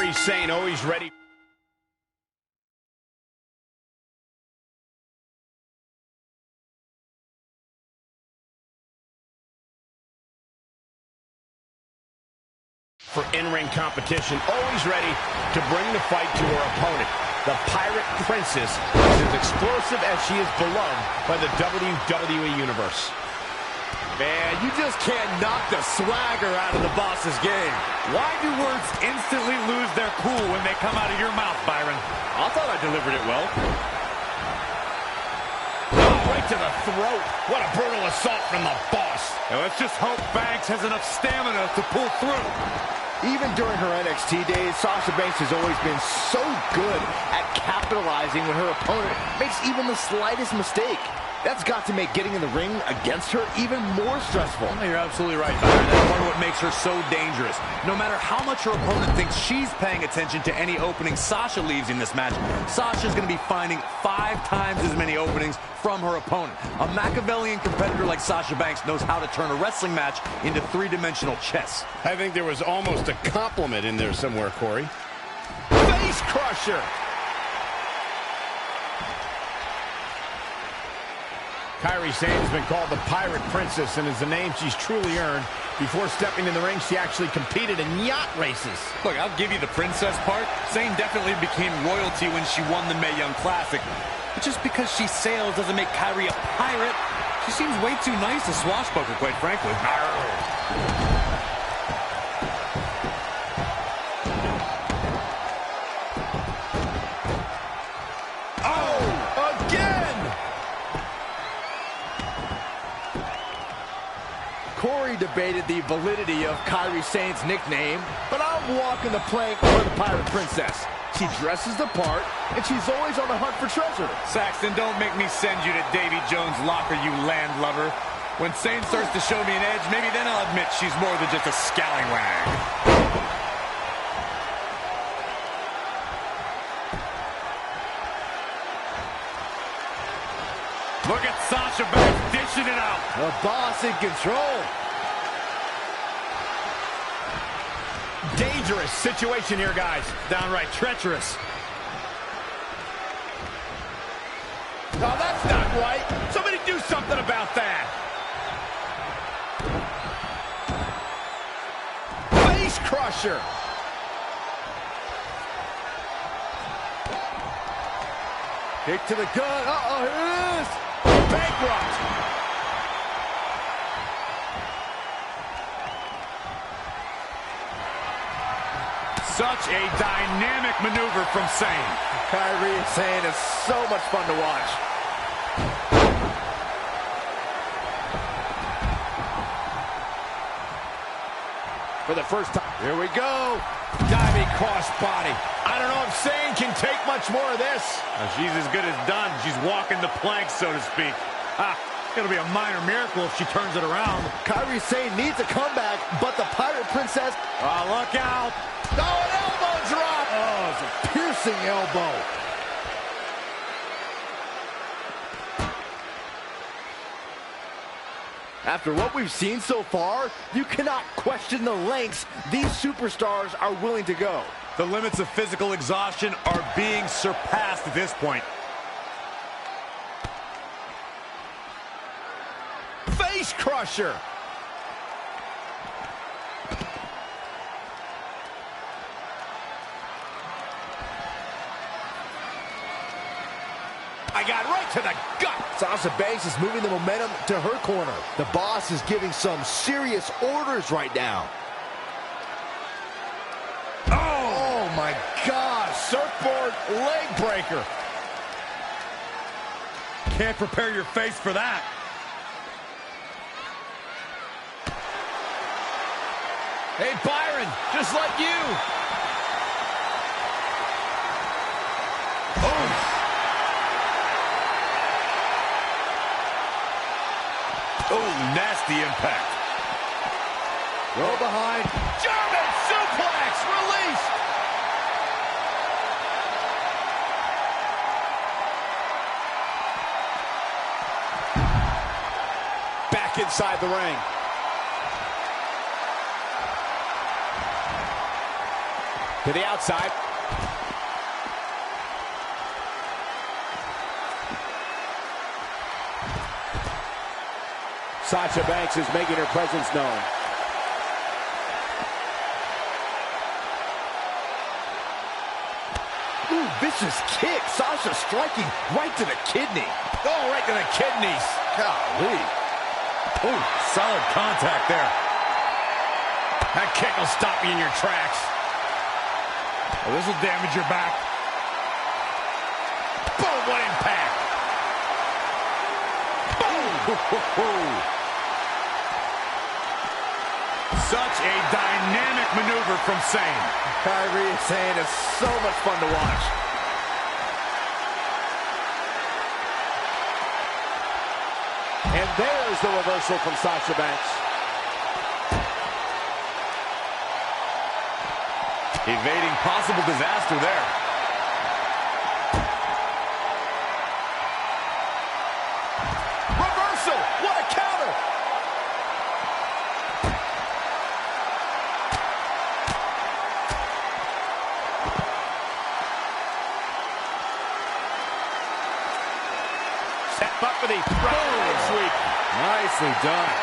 Kairi Sane always ready. For in-ring competition, always ready to bring the fight to her opponent. The Pirate Princess is as explosive as she is beloved by the WWE Universe. Man, you just can't knock the swagger out of the boss's game. Why do words instantly lose their cool when they come out of your mouth, Byron? I thought I delivered it well. Oh, right to the throat. What a brutal assault from the boss. Now let's just hope Banks has enough stamina to pull through. Even during her NXT days, Sasha Banks has always been so good at capitalizing when her opponent makes even the slightest mistake. That's got to make getting in the ring against her even more stressful. Oh, you're absolutely right, Byron. That's part of what makes her so dangerous. No matter how much her opponent thinks she's paying attention to any opening Sasha leaves in this match, Sasha's going to be finding 5 times as many openings from her opponent. A Machiavellian competitor like Sasha Banks knows how to turn a wrestling match into 3-dimensional chess. I think there was almost a compliment in there somewhere, Corey. Face crusher. Kairi Sane's been called the Pirate Princess, and is a name she's truly earned. Before stepping in the ring, she actually competed in yacht races. Look, I'll give you the princess part. Sane definitely became royalty when she won the Mae Young Classic. But just because she sails doesn't make Kairi a pirate. She seems way too nice to swashbuckle, quite frankly. Corey debated the validity of Kairi Sane's nickname, but I'm walking the plank for the Pirate Princess. She dresses the part, and she's always on the hunt for treasure. Saxton, don't make me send you to Davy Jones' locker, you landlubber. When Sane starts to show me an edge, maybe then I'll admit she's more than just a scallywag. Look at Sasha Banks dishing it out. The boss in control. Dangerous situation here, guys. Downright treacherous. Oh, that's not right. Somebody do something about that. Face crusher. Kick to the gut. Uh-oh, here it is. Bankrupt. Such a dynamic maneuver from Sane. Kairi Sane is so much fun to watch. For the first time. Here we go. Diving crossbody. I don't know if Sane can take much more of this. She's as good as done. She's walking the plank, so to speak. It'll be a minor miracle if she turns it around. Kairi Sane needs a comeback, but the Pirate Princess... Oh, look out. Oh, an elbow drop. Oh, it's a piercing elbow. After what we've seen so far, you cannot question the lengths these superstars are willing to go. The limits of physical exhaustion are being surpassed at this point. Face crusher. I got right to the gut. Sasha Banks is moving the momentum to her corner. The boss is giving some serious orders right now. Oh my God, surfboard leg breaker. Can't prepare your face for that. Hey, Byron, just like you. Oh. Oh, nasty impact. Go behind. German suplex, release. Back inside the ring. To the outside. Sasha Banks is making her presence known. Ooh, vicious kick. Sasha striking right to the kidney. Oh, right to the kidneys. Golly. Ooh, solid contact there. That kick will stop you in your tracks. Oh, this will damage your back. Boom, what impact. Boom. Such a dynamic maneuver from Sane. Kyrie is saying it's so much fun to watch. And there's the reversal from Sasha Banks. Evading possible disaster there. Reversal! What a counter! Step up for the right sweep. Nicely done.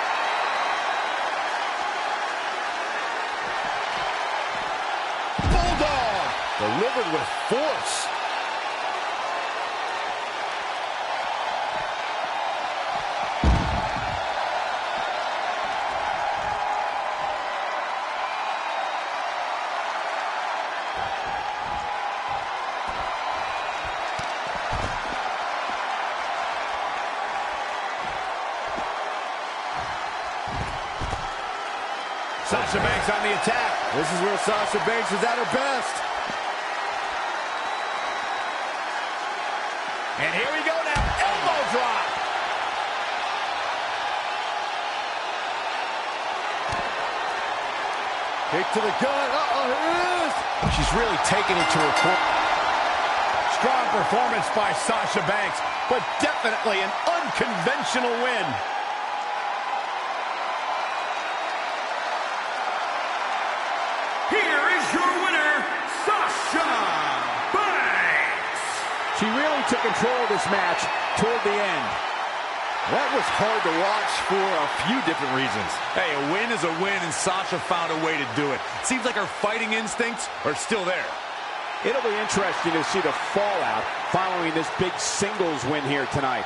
Bulldog! Delivered with force. Sasha Banks on the attack. This is where Sasha Banks is at her best. And here we go now. Elbow drop. Kick to the gut. Uh-oh, here it is. She's really taking it to her core. Strong performance by Sasha Banks, but definitely an unconventional win. Here is your winner, Sasha Banks. She really took control of this match toward the end. That was hard to watch for a few different reasons. Hey, a win is a win, and Sasha found a way to do it. Seems like her fighting instincts are still there. It'll be interesting to see the fallout following this big singles win here tonight.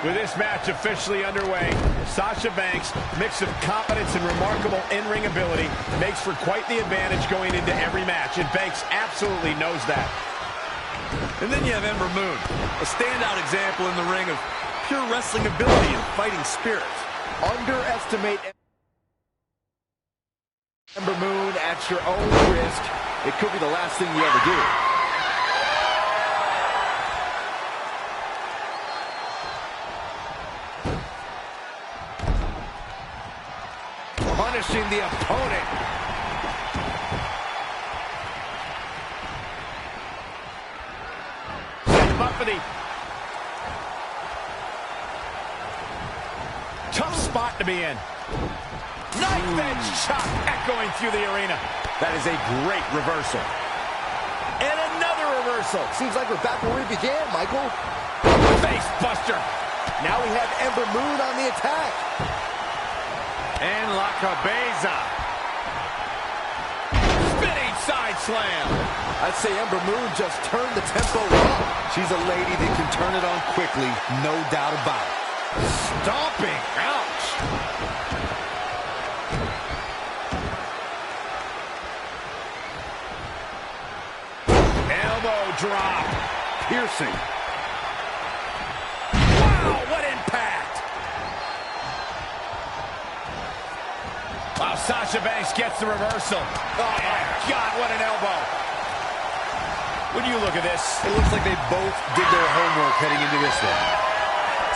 With this match officially underway, Sasha Banks' mix of confidence and remarkable in-ring ability makes for quite the advantage going into every match, and Banks absolutely knows that. And then you have Ember Moon, a standout example in the ring of pure wrestling ability and fighting spirit. Underestimate Ember Moon at your own risk. It could be the last thing you ever do. Punishing the opponent. Set up for the tough spot to be in. Knife edge chop echoing through the arena. That is a great reversal. And another reversal. Seems like we're back where we began, Michael. Face buster. Now we have Ember Moon on the attack. And La Cabeza. Spinning side slam. I'd say Ember Moon just turned the tempo up. She's a lady that can turn it on quickly, no doubt about it. Stomping. Ouch. drop. Piercing. Wow, what impact. Wow, Sasha Banks gets the reversal. Oh, my God, what an elbow. When you look at this, it looks like they both did their homework heading into this one.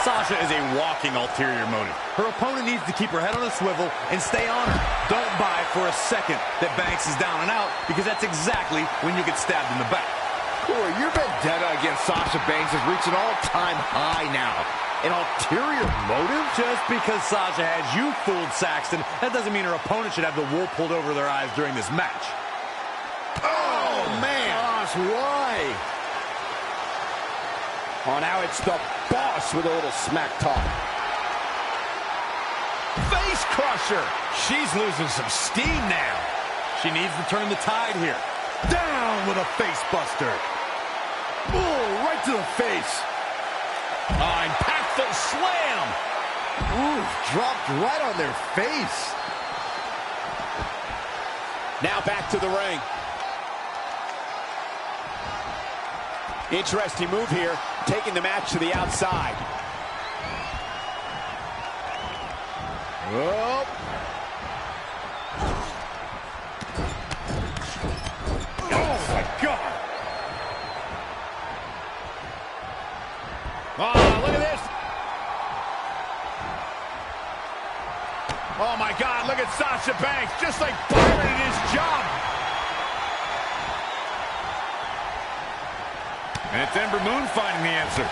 Sasha is a walking ulterior motive. Her opponent needs to keep her head on a swivel and stay on her. Don't buy for a second that Banks is down and out, because that's exactly when you get stabbed in the back. Corey, your vendetta against Sasha Banks has reached an all-time high now. An ulterior motive? Just because Sasha has you fooled, Saxton, that doesn't mean her opponent should have the wool pulled over their eyes during this match. Oh, man. Gosh, why? oh, now it's the boss with a little smack talk. Face crusher. She's losing some steam now. She needs to turn the tide here. Down with a face buster. Oh, right to the face. Impactful slam. Ooh, dropped right on their face. Now back to the ring. Interesting move here, taking the match to the outside. Oh. Oh, my God. Oh, look at this. Oh, my God, look at Sasha Banks, just like Byron in his job. And it's Ember Moon finding the answer.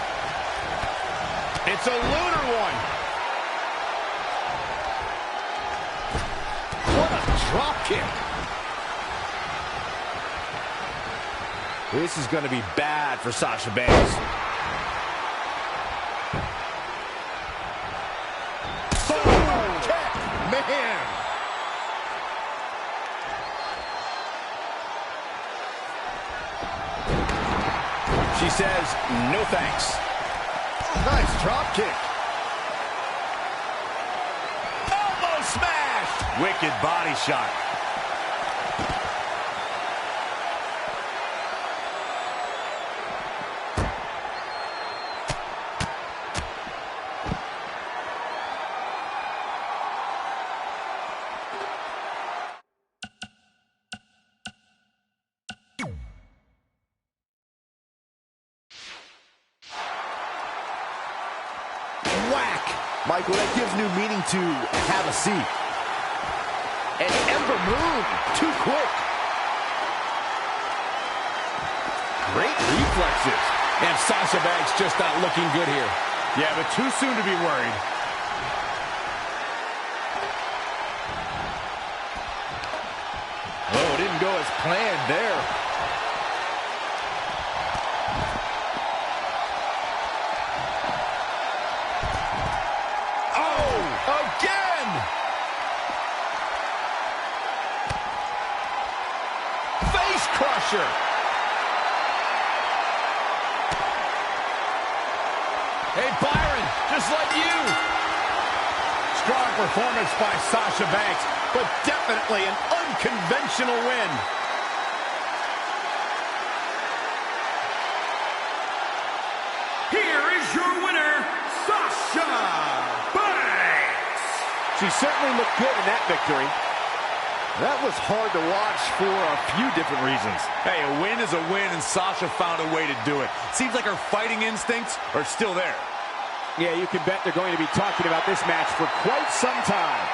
It's a lunar one. What a drop kick. This is going to be bad for Sasha Banks. Oh, kick. Man. She says, no thanks. Nice drop kick. Elbow smash. Wicked body shot. Whack. Michael, that gives new meaning to have a seat. And Ember Moon, too quick. Great reflexes. And Sasha Banks just not looking good here. Yeah, but too soon to be worried. Oh, it didn't go as planned there. Again! Face crusher! Hey, Byron, just like you! Strong performance by Sasha Banks, but definitely an unconventional win. Here is your winner, Sasha Banks. She certainly looked good in that victory. That was hard to watch for a few different reasons. Hey, a win is a win, and Sasha found a way to do it. Seems like her fighting instincts are still there. Yeah, you can bet they're going to be talking about this match for quite some time.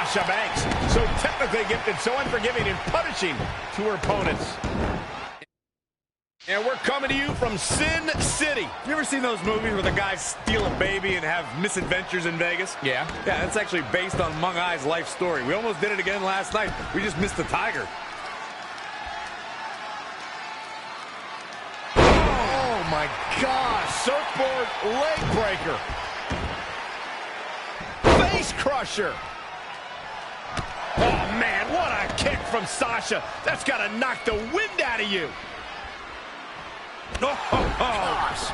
Sasha Banks. So technically gifted, so unforgiving and punishing to her opponents. And we're coming to you from Sin City. You ever seen those movies where the guys steal a baby and have misadventures in Vegas? Yeah. Yeah, that's actually based on Mung Ai's life story. We almost did it again last night. We just missed the tiger. Oh my gosh. Surfboard leg breaker. Face crusher. Oh man, what a kick from Sasha. That's got to knock the wind out of you. Oh, gosh.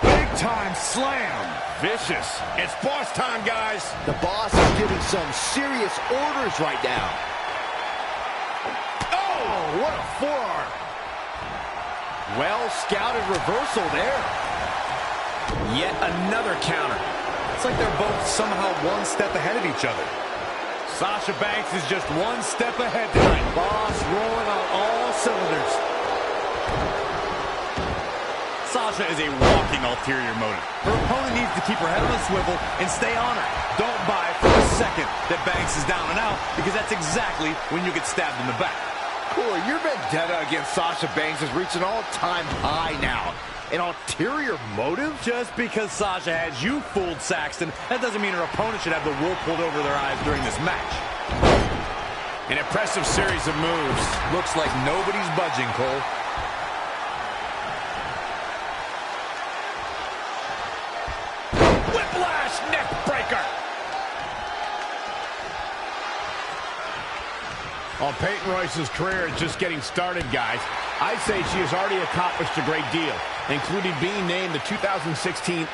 Big time slam. Vicious. It's boss time, guys. The boss is giving some serious orders right now. Oh, what a forearm. Well scouted reversal there. Yet another counter. It's like they're both somehow one step ahead of each other. Sasha Banks is just one step ahead tonight. Boss rolling on all cylinders. Sasha is a walking ulterior motive. Her opponent needs to keep her head on a swivel and stay on her. Don't buy for a second that Banks is down and out, because that's exactly when you get stabbed in the back. Corey, your vendetta against Sasha Banks has reached an all-time high now. An ulterior motive? Just because Sasha has you fooled, Saxton, that doesn't mean her opponent should have the wool pulled over their eyes during this match. An impressive series of moves. Looks like nobody's budging, Cole. Whiplash neck breaker. Well, Peyton Royce's career is just getting started, guys. I'd say she has already accomplished a great deal, including being named the 2016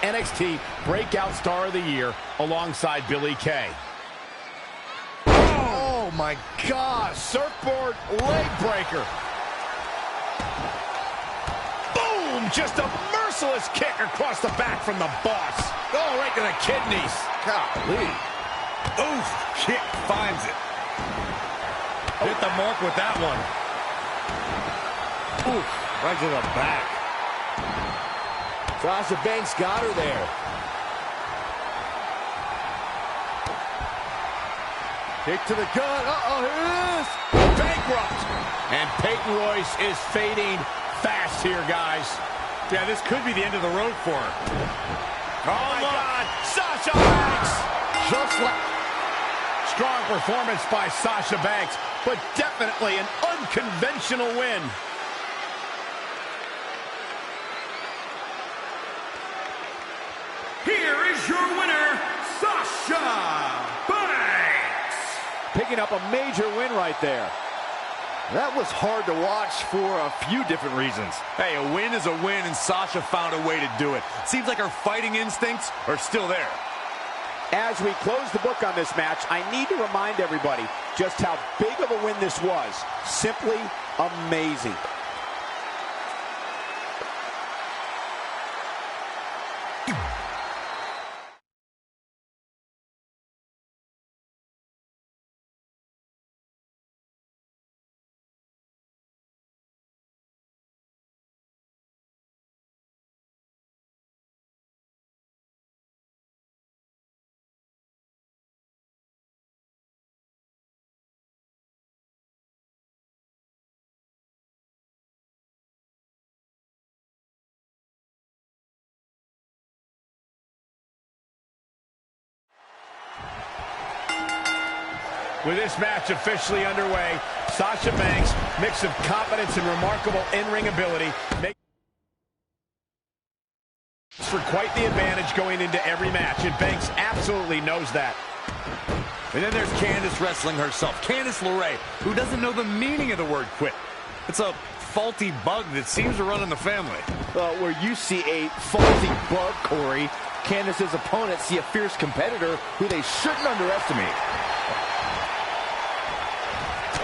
NXT Breakout Star of the Year alongside Billie Kay. Oh my gosh. Surfboard leg breaker. Boom! Just a merciless kick across the back from the boss. Oh, right to the kidneys. Golly. Oof! Kick finds it. Hit the mark with that one. Oof! Right to the back. Sasha Banks got her there. Kick to the gut. Uh-oh, here it is. Bankrupt. And Peyton Royce is fading fast here, guys. Yeah, this could be the end of the road for her. Oh, my God. Sasha Banks. Just like... Strong performance by Sasha Banks, but definitely an unconventional win. Here is your winner, Sasha Banks. Picking up a major win right there. That was hard to watch for a few different reasons. Hey, a win is a win, and Sasha found a way to do it. Seems like her fighting instincts are still there. As we close the book on this match, I need to remind everybody just how big of a win this was. Simply amazing. With this match officially underway, Sasha Banks' mix of confidence and remarkable in-ring ability makes for quite the advantage going into every match, and Banks absolutely knows that. And then there's Candice wrestling herself. Candice LeRae, who doesn't know the meaning of the word quit. It's a faulty bug that seems to run in the family. Where you see a faulty bug, Corey, Candice's opponents see a fierce competitor who they shouldn't underestimate.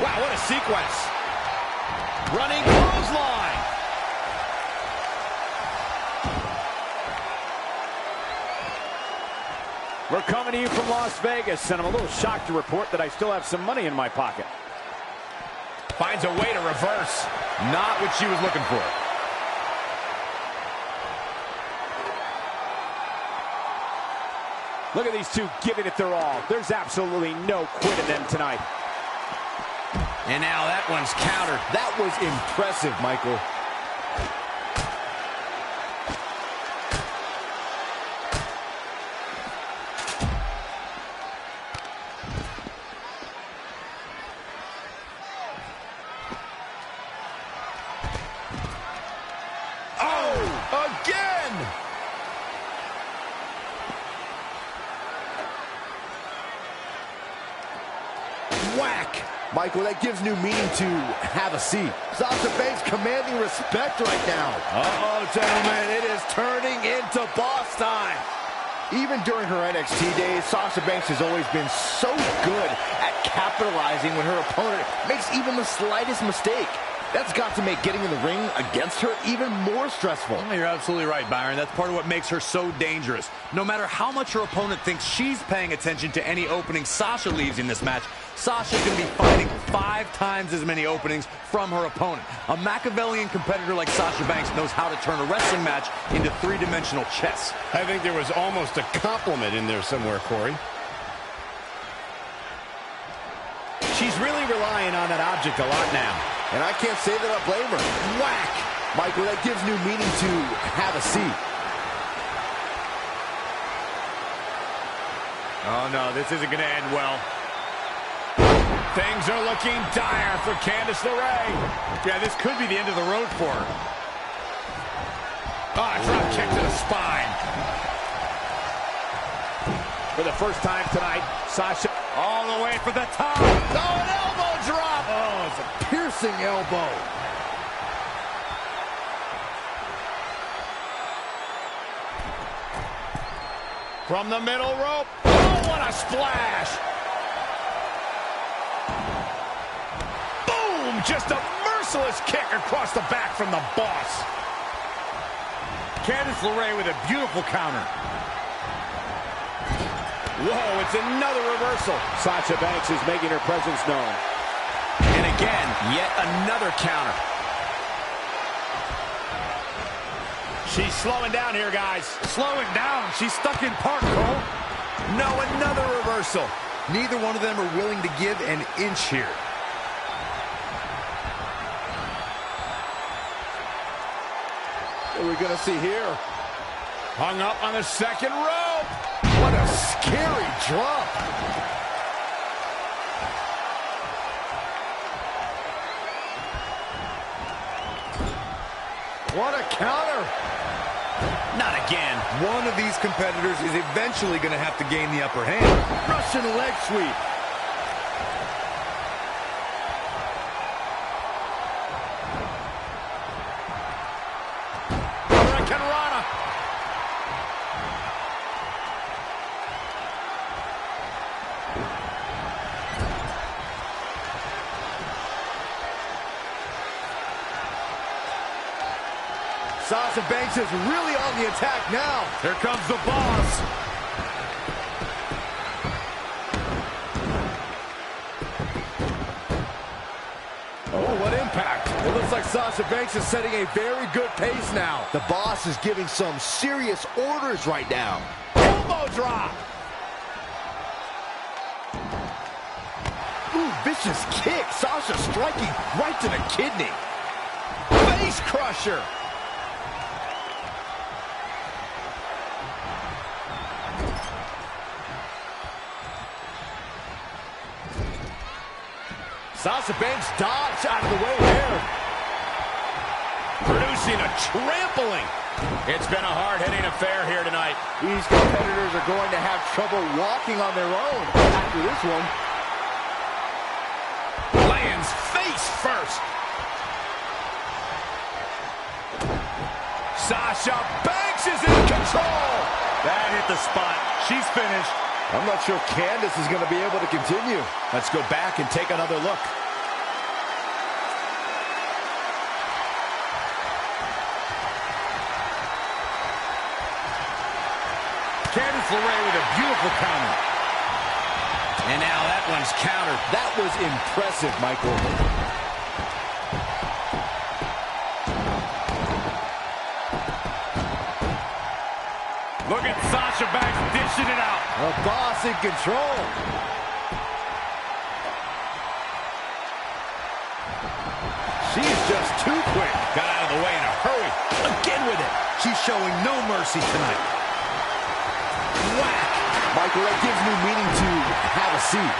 Wow, what a sequence. Running clothesline. We're coming to you from Las Vegas, and I'm a little shocked to report that I still have some money in my pocket. Finds a way to reverse. Not what she was looking for. Look at these two giving it their all. There's absolutely no quit in them tonight. And now that one's countered. That was impressive, Michael. Again! Whack! Michael, that gives new meaning to have a seat. Sasha Banks commanding respect right now. Uh-oh, gentlemen, it is turning into boss time. Even during her NXT days, Sasha Banks has always been so good at capitalizing when her opponent makes even the slightest mistake. That's got to make getting in the ring against her even more stressful. Oh, you're absolutely right, Byron. That's part of what makes her so dangerous. No matter how much her opponent thinks she's paying attention to any opening Sasha leaves in this match, Sasha's going to be finding 5 times as many openings from her opponent. A Machiavellian competitor like Sasha Banks knows how to turn a wrestling match into 3-dimensional chess. I think there was almost a compliment in there somewhere, Corey. She's really relying on that object a lot now. And I can't say that I blame her. Whack! Michael, that gives new meaning to have a seat. Oh, no, this isn't going to end well. Things are looking dire for Candice LeRae. Yeah, this could be the end of the road for her. Drop kick to the spine. For the first time tonight, Sasha All the way for the top. Oh, an elbow drop. Oh, it's a piercing elbow. From the middle rope. Oh, what a splash. Boom! Just a merciless kick across the back from the boss. Candice LeRae with a beautiful counter. Whoa, it's another reversal. Sasha Banks is making her presence known. And again, yet another counter. She's slowing down here, guys. Slowing down. She's stuck in park, Cole. No, another reversal. Neither one of them are willing to give an inch here. What are we going to see here? Hung up on the second rope. What a scary drop. What a counter. Not again. One of these competitors is eventually going to have to gain the upper hand. Russian leg sweep. Hurricanrana. Sasha Banks is really on the attack now. Here comes the boss. Oh, what impact. It looks like Sasha Banks is setting a very good pace now. The boss is giving some serious orders right now. Elbow drop. Ooh, vicious kick. Sasha striking right to the kidney. Face crusher. Sasha Banks dodged out of the way there. Producing a trampling. It's been a hard-hitting affair here tonight. These competitors are going to have trouble walking on their own after this one. Lands face first. Sasha Banks is in control. That hit the spot. She's finished. I'm not sure Candice is going to be able to continue. Let's go back and take another look. Candice LeRae with a beautiful counter. And now that one's countered. That was impressive, Michael. Look at Sasha Sasha Banks dishing it out. A boss in control. She's just too quick. Got out of the way in a hurry. Again with it. She's showing no mercy tonight. Whack. Michael, that gives me meaning to have a seat.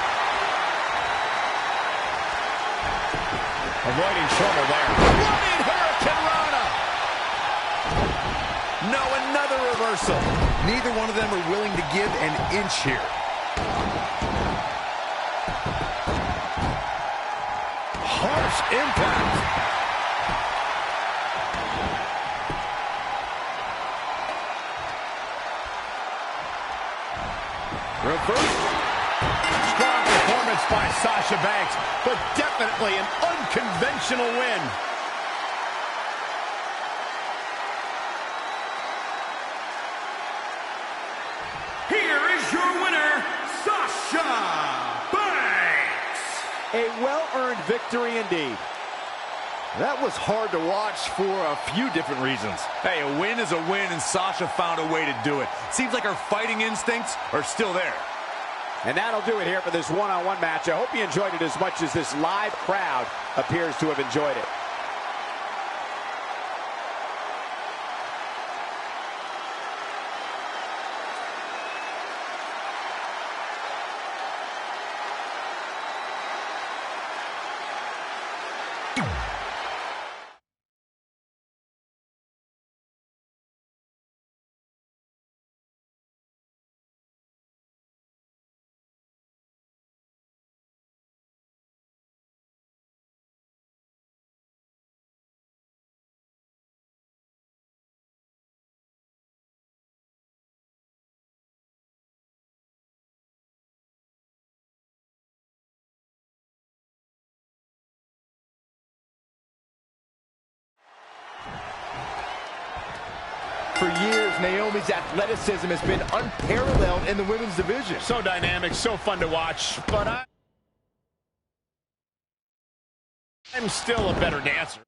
Avoiding trouble there. Running Hurricane Rana. No, another reversal. Neither one of them are willing to give an inch here. Harsh impact. Reverse. Strong performance by Sasha Banks, but definitely an unconventional win. Here is your winner, Sasha Banks. A well-earned victory indeed. That was hard to watch for a few different reasons. Hey, a win is a win, and Sasha found a way to do it. Seems like her fighting instincts are still there. And that'll do it here for this one-on-one match. I hope you enjoyed it as much as this live crowd appears to have enjoyed it. For years, Naomi's athleticism has been unparalleled in the women's division. So dynamic, so fun to watch, but I'm still a better dancer.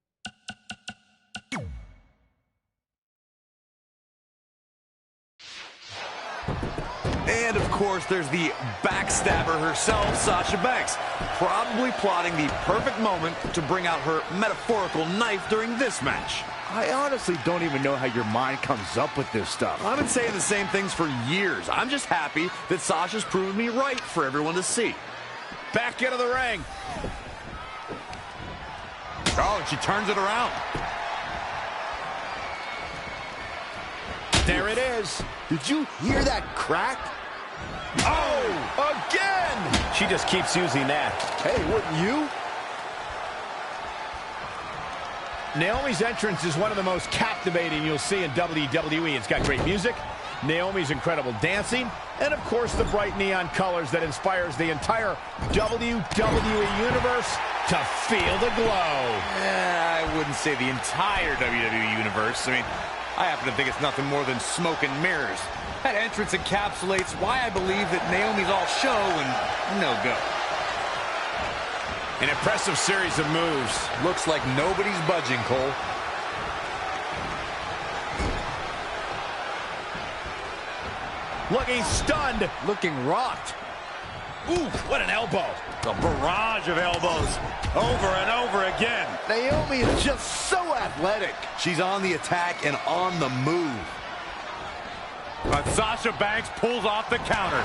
And, of course, there's the backstabber herself, Sasha Banks, probably plotting the perfect moment to bring out her metaphorical knife during this match. I honestly don't even know how your mind comes up with this stuff. I've been saying the same things for years. I'm just happy that Sasha's proven me right for everyone to see. Back into the ring. Oh, and she turns it around. There it is. Did you hear that crack? Oh, again! She just keeps using that. Hey, wouldn't you? Naomi's entrance is one of the most captivating you'll see in WWE. It's got great music, Naomi's incredible dancing, and of course the bright neon colors that inspires the entire WWE Universe to feel the glow. I wouldn't say the entire WWE Universe. I mean, I happen to think it's nothing more than smoke and mirrors. That entrance encapsulates why I believe that Naomi's all show and no go. An impressive series of moves. Looks like nobody's budging, Cole. Looking stunned. Looking rocked. Ooh, what an elbow. A barrage of elbows over and over again. Naomi is just so athletic. She's on the attack and on the move. But Sasha Banks pulls off the counter.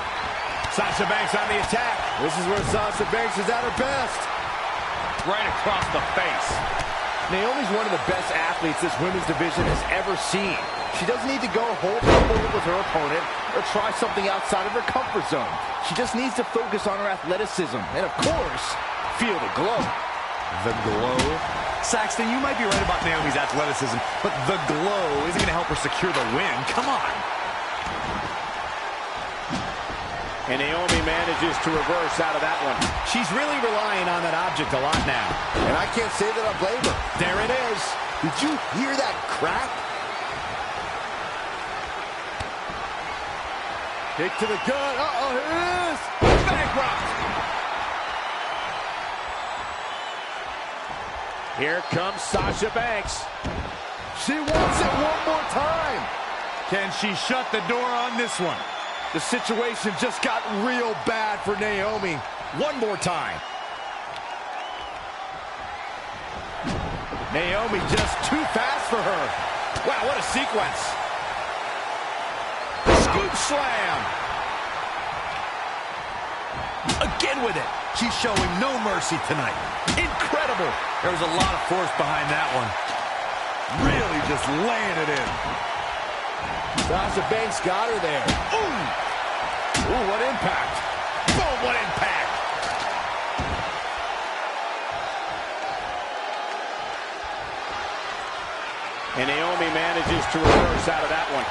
Sasha Banks on the attack. This is where Sasha Banks is at her best. Right across the face. Naomi's one of the best athletes this women's division has ever seen. She doesn't need to go hold with her opponent or try something outside of her comfort zone. She just needs to focus on her athleticism and, of course, feel the glow. The glow? Saxton, you might be right about Naomi's athleticism, but the glow isn't going to help her secure the win. Come on. And Naomi manages to reverse out of that one. She's really relying on that object a lot now. And I can't say that I blame her. There it is. Did you hear that crack? Kick to the gut. Uh-oh, here it is. Bankrupt. Here comes Sasha Banks. She wants it one more time. Can she shut the door on this one? The situation just got real bad for Naomi. One more time. Naomi just too fast for her. Wow, what a sequence. Scoop slam. Again with it. She's showing no mercy tonight. Incredible. There was a lot of force behind that one. Really just laying it in. Sasha Banks got her there. Ooh! Ooh, what impact. Boom, what impact. And Naomi manages to reverse out of that one.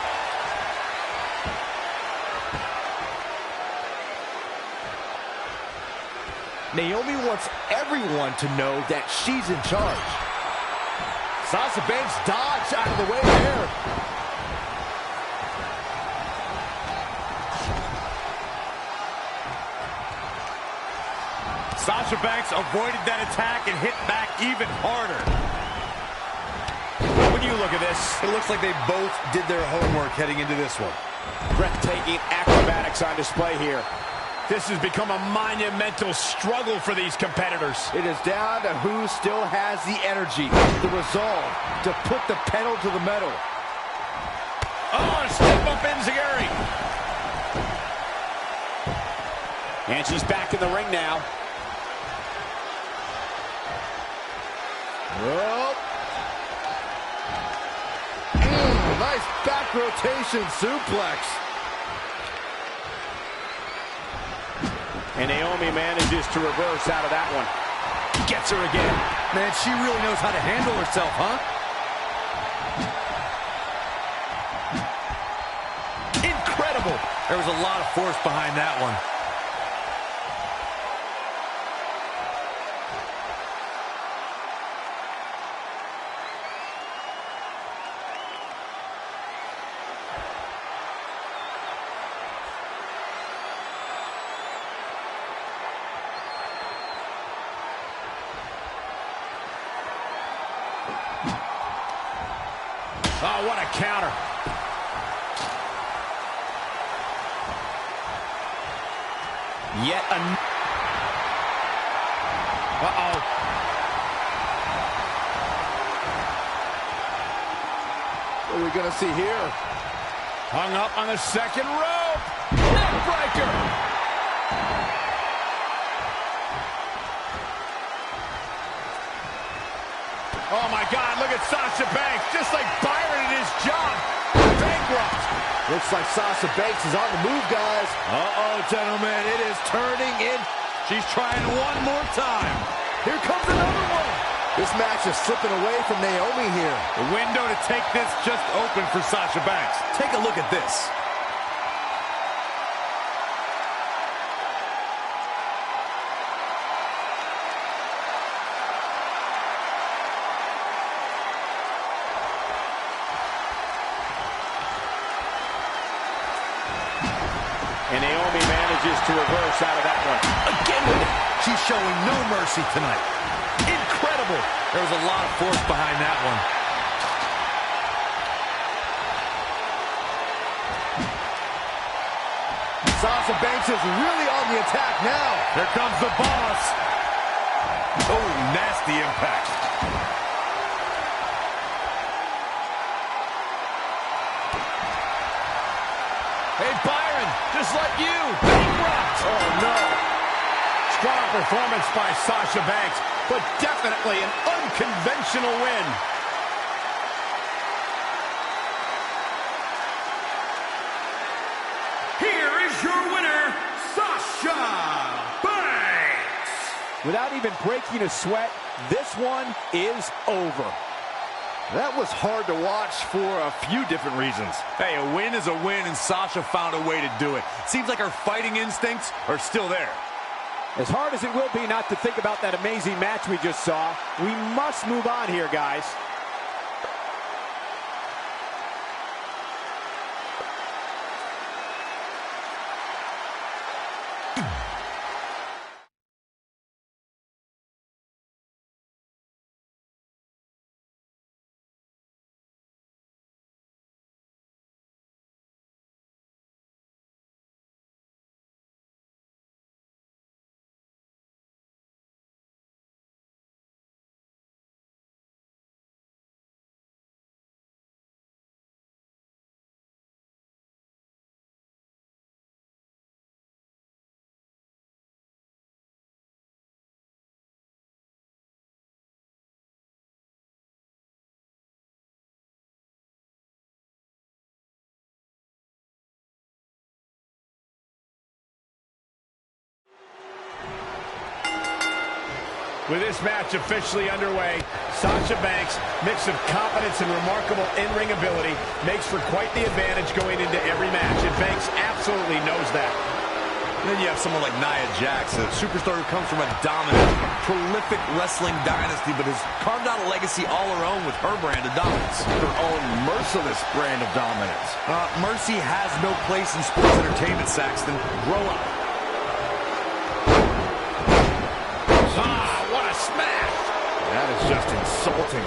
Naomi wants everyone to know that she's in charge. Sasha Banks dodged out of the way there. Sasha Banks avoided that attack and hit back even harder. When you look at this, it looks like they both did their homework heading into this one. breathtaking acrobatics on display here. This has become a monumental struggle for these competitors. It is down to who still has the energy, the resolve to put the pedal to the metal. Oh, a step up enziguri. And she's back in the ring now. Oh. Nice back rotation suplex. And Naomi manages to reverse out of that one. Gets her again. Man, she really knows how to handle herself, huh? Incredible. There was a lot of force behind that one. Oh, what a counter. Yet another. Uh-oh. What are we going to see here? Hung up on the second rope. Neckbreaker. Oh, my God, look at Sasha Banks. Just like Byron in his job. Bankrupt. Looks like Sasha Banks is on the move, guys. Uh-oh, gentlemen, it is turning in. She's trying one more time. Here comes another one. This match is slipping away from Naomi here. The window to take this just opened for Sasha Banks. Take a look at this. And Naomi manages to reverse out of that one. Again with it. She's showing no mercy tonight. Incredible. There was a lot of force behind that one. Sasha Banks is really on the attack now. Here comes the boss. Oh, nasty impact. Hey, Byron, just like you. Bankrupt. Oh, no. Strong performance by Sasha Banks, but definitely an unconventional win. Here is your winner, Sasha Banks. Without even breaking a sweat, this one is over. That was hard to watch for a few different reasons. Hey, a win is a win, and Sasha found a way to do it. Seems like her fighting instincts are still there. As hard as it will be not to think about that amazing match we just saw, we must move on here, guys. With this match officially underway, Sasha Banks' mix of confidence and remarkable in-ring ability makes for quite the advantage going into every match, and Banks absolutely knows that. And then you have someone like Nia Jax, a superstar who comes from a dominant, prolific wrestling dynasty, but has carved out a legacy all her own with her brand of dominance. Her own merciless brand of dominance. Mercy has no place in sports entertainment, Saxton. Grow up. What a smash! That is just insulting.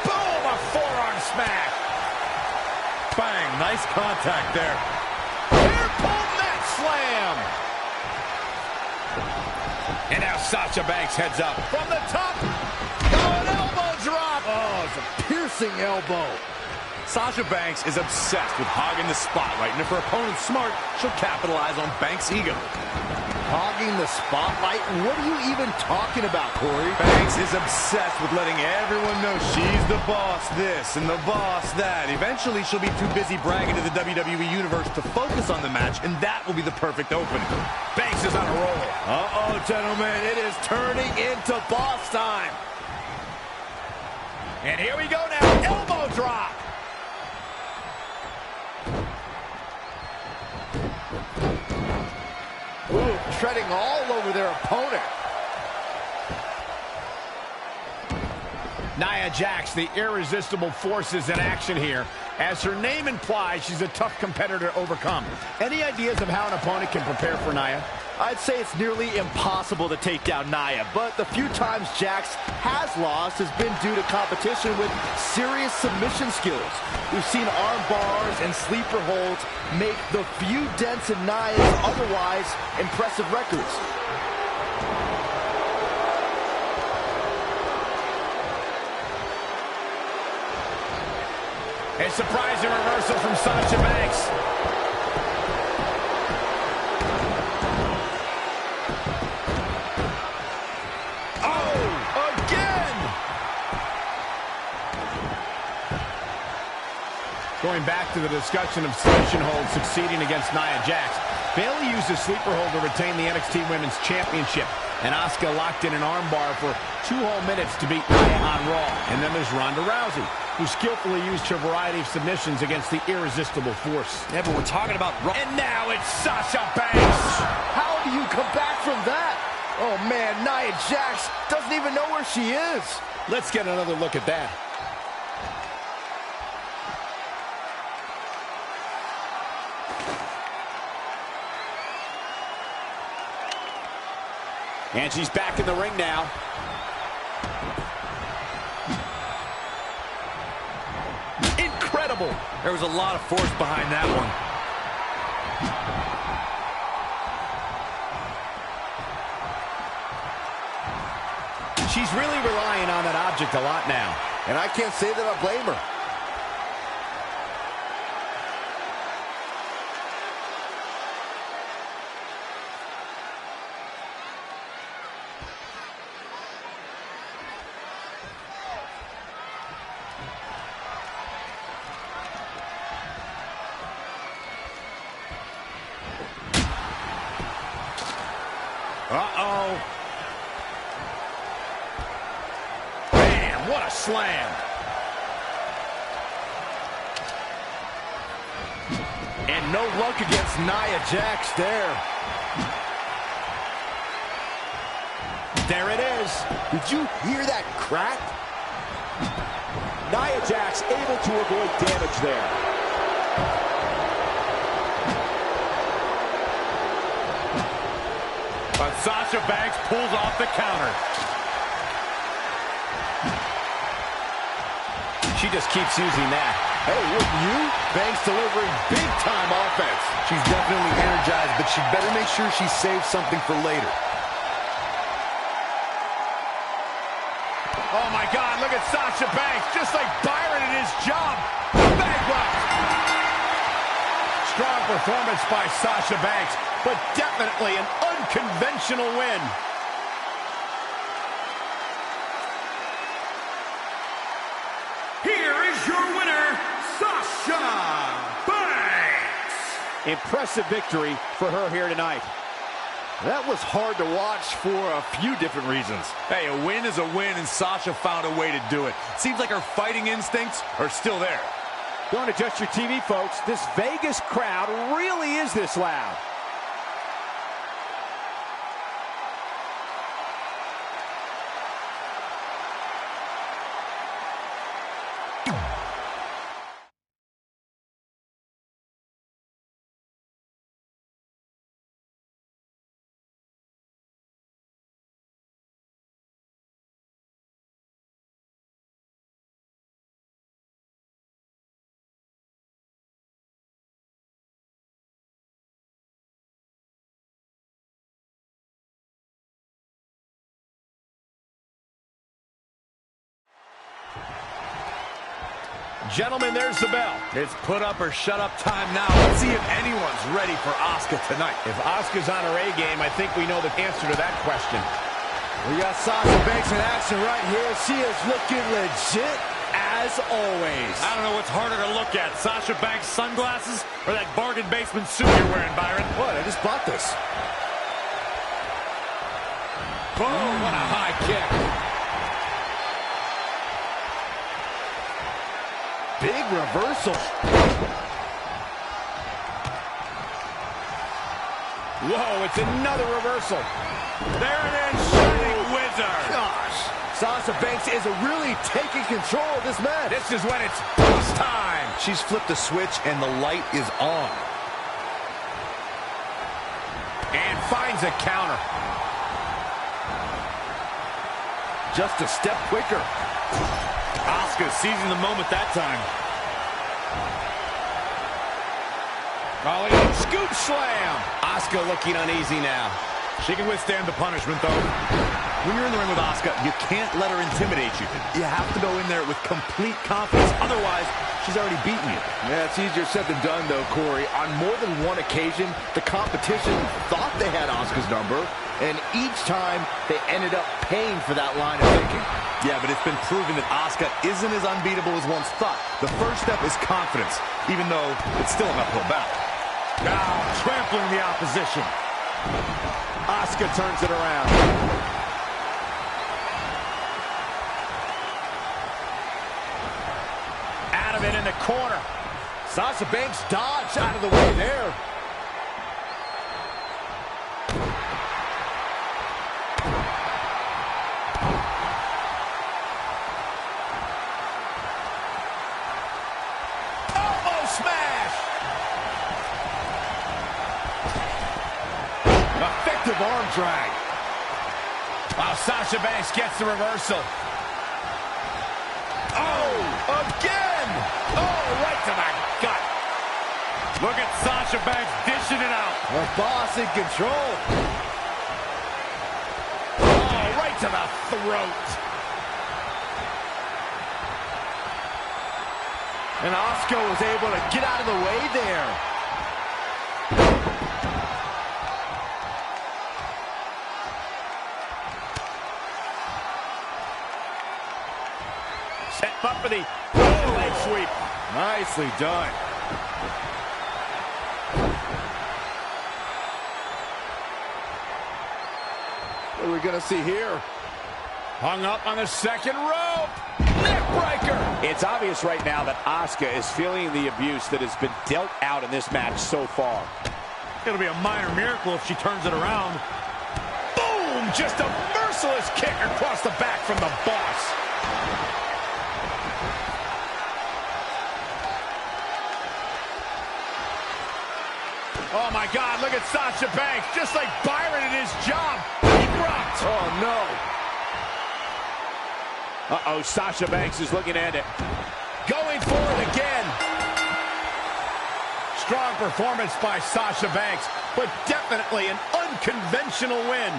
Boom! A forearm smash! Bang! Nice contact there. Here, pull that slam! And now Sasha Banks heads up. From the top! Oh, an elbow drop! Oh, it's a piercing elbow. Sasha Banks is obsessed with hogging the spotlight, and if her opponent's smart, she'll capitalize on Banks' ego. Hogging the spotlight? What are you even talking about, Corey? Banks is obsessed with letting everyone know she's the boss this and the boss that. Eventually, she'll be too busy bragging to the WWE Universe to focus on the match, and that will be the perfect opening. Banks is on a roll. Uh-oh, gentlemen, it is turning into boss time. And here we go now, elbow drop. Ooh, treading all over their opponent. Nia Jax, the irresistible force, is in action here. As her name implies, she's a tough competitor to overcome. Any ideas of how an opponent can prepare for Nia? I'd say it's nearly impossible to take down Nia, but the few times Jax has lost has been due to competition with serious submission skills. We've seen arm bars and sleeper holds make the few dents in Nia's otherwise impressive records. A surprising reversal from Sasha Banks. Oh, again! Going back to the discussion of submission holds succeeding against Nia Jax, Bayley used a sleeper hold to retain the NXT Women's Championship, and Asuka locked in an armbar for 2 whole minutes to beat Nia on Raw. And then there's Ronda Rousey, who skillfully used her variety of submissions against the irresistible force. Yeah, but we're talking about... And now it's Sasha Banks! How do you come back from that? Oh man, Nia Jax doesn't even know where she is. Let's get another look at that. And she's back in the ring now. Incredible. There was a lot of force behind that one. She's really relying on that object a lot now. And I can't say that I blame her. Uh-oh. Bam, what a slam. And no luck against Nia Jax there. There it is. Did you hear that crack? Nia Jax able to avoid damage there. But Sasha Banks pulls off the counter. She just keeps using that. Hey, wouldn't you? Banks delivering big-time offense. She's definitely energized, but she better make sure she saves something for later. Oh, my God, look at Sasha Banks, just like Byron in his job. Bankrupt. Strong performance by Sasha Banks, but definitely an unconventional win. Here is your winner, Sasha Banks. Impressive victory for her here tonight. That was hard to watch for a few different reasons. Hey, a win is a win, and Sasha found a way to do it. Seems like her fighting instincts are still there. Don't adjust your TV, folks. This Vegas crowd really is this loud. Gentlemen, there's the bell. It's put up or shut up time now. Let's see if anyone's ready for Asuka tonight. If Asuka's on her A game, I think we know the answer to that question. We got Sasha Banks in action right here. She is looking legit as always. I don't know what's harder to look at, Sasha Banks' sunglasses or that bargain basement suit you're wearing, Byron. What? I just bought this. Boom! What a high kick. Big reversal. Whoa, it's another reversal. There it is, Shining Wizard. Gosh. Sasha Banks is really taking control of this match. This is when it's boss time. She's flipped a switch and the light is on. And finds a counter. Just a step quicker. Asuka seizing the moment that time. Oh, look at that scoop slam. Asuka looking uneasy now. She can withstand the punishment, though. When you're in the ring with Asuka, you can't let her intimidate you. You have to go in there with complete confidence. Otherwise, she's already beaten you. Yeah, it's easier said than done, though, Corey. On more than one occasion, the competition thought they had Asuka's number, and each time they ended up paying for that line of thinking. Yeah, but it's been proven that Asuka isn't as unbeatable as once thought. The first step is confidence, even though it's still an uphill battle. Now trampling the opposition. Asuka turns it around. Out of it in the corner. Sasha Banks dodged out of the way there. Elbow smash. Effective arm drag. Wow, Sasha Banks gets the reversal. Oh, again. Oh, right to the gut. Look at Sasha Banks dishing it out. The boss in control. Oh, right to the throat. And Asuka was able to get out of the way there. Set up for the leg sweep. Nicely done. What are we going to see here? Hung up on the second rope. Neckbreaker. It's obvious right now that Asuka is feeling the abuse that has been dealt out in this match so far. It'll be a minor miracle if she turns it around. Boom! Just a merciless kick across the back from the boss. Oh, my God, look at Sasha Banks. Just like Byron in his job. Bankrupt. Oh, no. Uh-oh, Sasha Banks is looking at it. Going for it again. Strong performance by Sasha Banks, but definitely an unconventional win.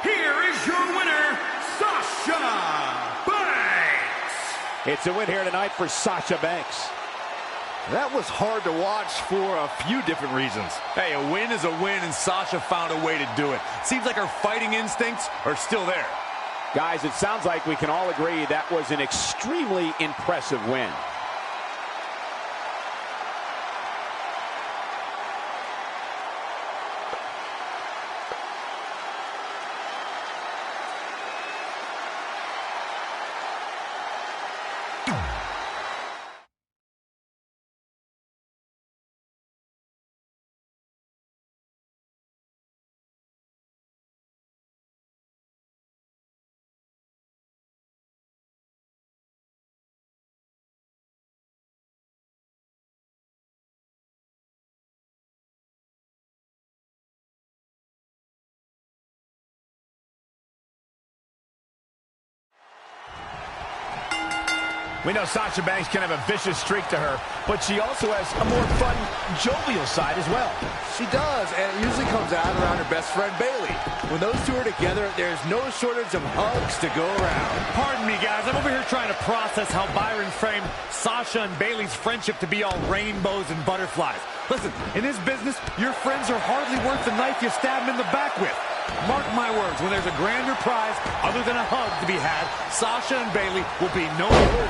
Here is your winner, Sasha Banks. It's a win here tonight for Sasha Banks. That was hard to watch for a few different reasons. Hey, a win is a win, and Sasha found a way to do it. Seems like her fighting instincts are still there. Guys, it sounds like we can all agree that was an extremely impressive win. We know Sasha Banks can have a vicious streak to her, but she also has a more fun, jovial side as well. She does, and it usually comes out around her best friend, Bayley. When those two are together, there's no shortage of hugs to go around. Pardon me, guys. I'm over here trying to process how Byron framed Sasha and Bayley's friendship to be all rainbows and butterflies. Listen, in this business, your friends are hardly worth the knife you stab them in the back with. Mark my words, when there's a grander prize other than a hug to be had, Sasha and Bayley will be no more.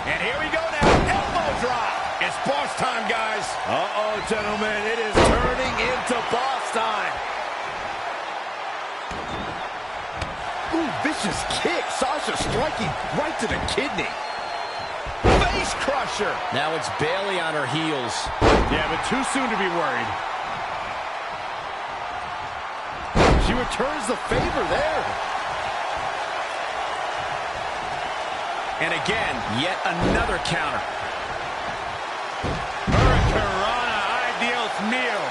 And here we go now, elbow drop. It's boss time, guys. Uh-oh, gentlemen, it is turning into boss time. Ooh, vicious kick. Sasha striking right to the kidney. Face crusher. Now it's Bayley on her heels. Yeah, but too soon to be worried. She returns the favor there. And again, yet another counter. Hurricanrana, ideos mio.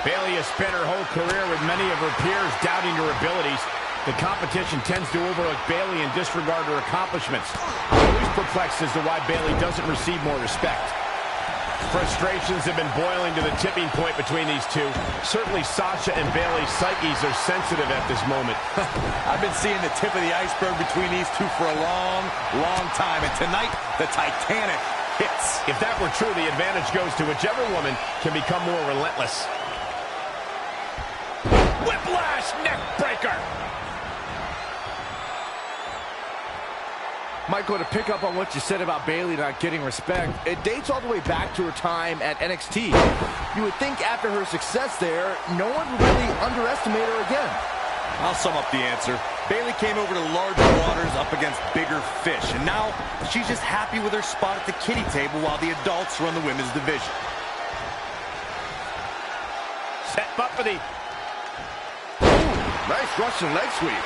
Bayley has spent her whole career with many of her peers doubting her abilities. The competition tends to overlook Bayley and disregard her accomplishments. Always perplexed as to why Bayley doesn't receive more respect. Frustrations have been boiling to the tipping point between these two. Certainly Sasha and Bayley's psyches are sensitive at this moment. I've been seeing the tip of the iceberg between these two for a long, long time. And tonight, the Titanic hits. If that were true, the advantage goes to whichever woman can become more relentless. Whiplash neck breaker. Michael, to pick up on what you said about Bayley not getting respect, it dates all the way back to her time at NXT. You would think after her success there, no one would really underestimate her again. I'll sum up the answer. Bayley came over to larger waters up against bigger fish, and now she's just happy with her spot at the kiddie table while the adults run the women's division. Set up for the... Ooh, nice Russian leg sweep.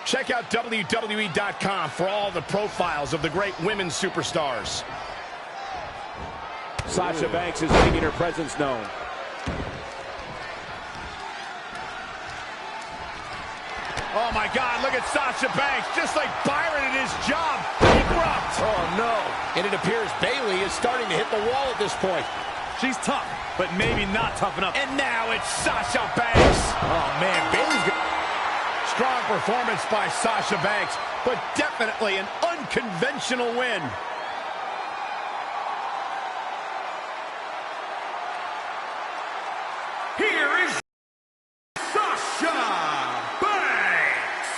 Check out WWE.com for all the profiles of the great women's superstars. Sasha Banks is making her presence known. Oh my God, look at Sasha Banks, just like Byron in his job. Bankrupt. Oh no. And it appears Bayley is starting to hit the wall at this point. She's tough, but maybe not tough enough. And now it's Sasha Banks. Oh man, Bayley's good. Strong performance by Sasha Banks, but definitely an unconventional win. Here is Sasha Banks.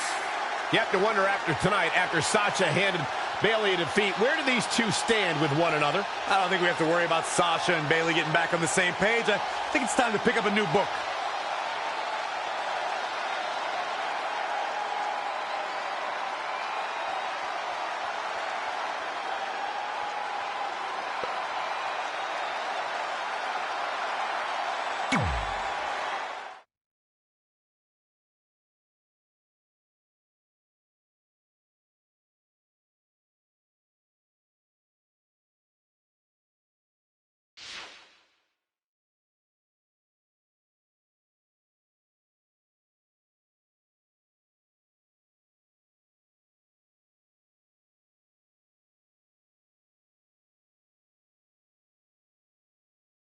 You have to wonder after tonight, after Sasha handed Bayley a defeat, where do these two stand with one another? I don't think we have to worry about Sasha and Bayley getting back on the same page. I think it's time to pick up a new book.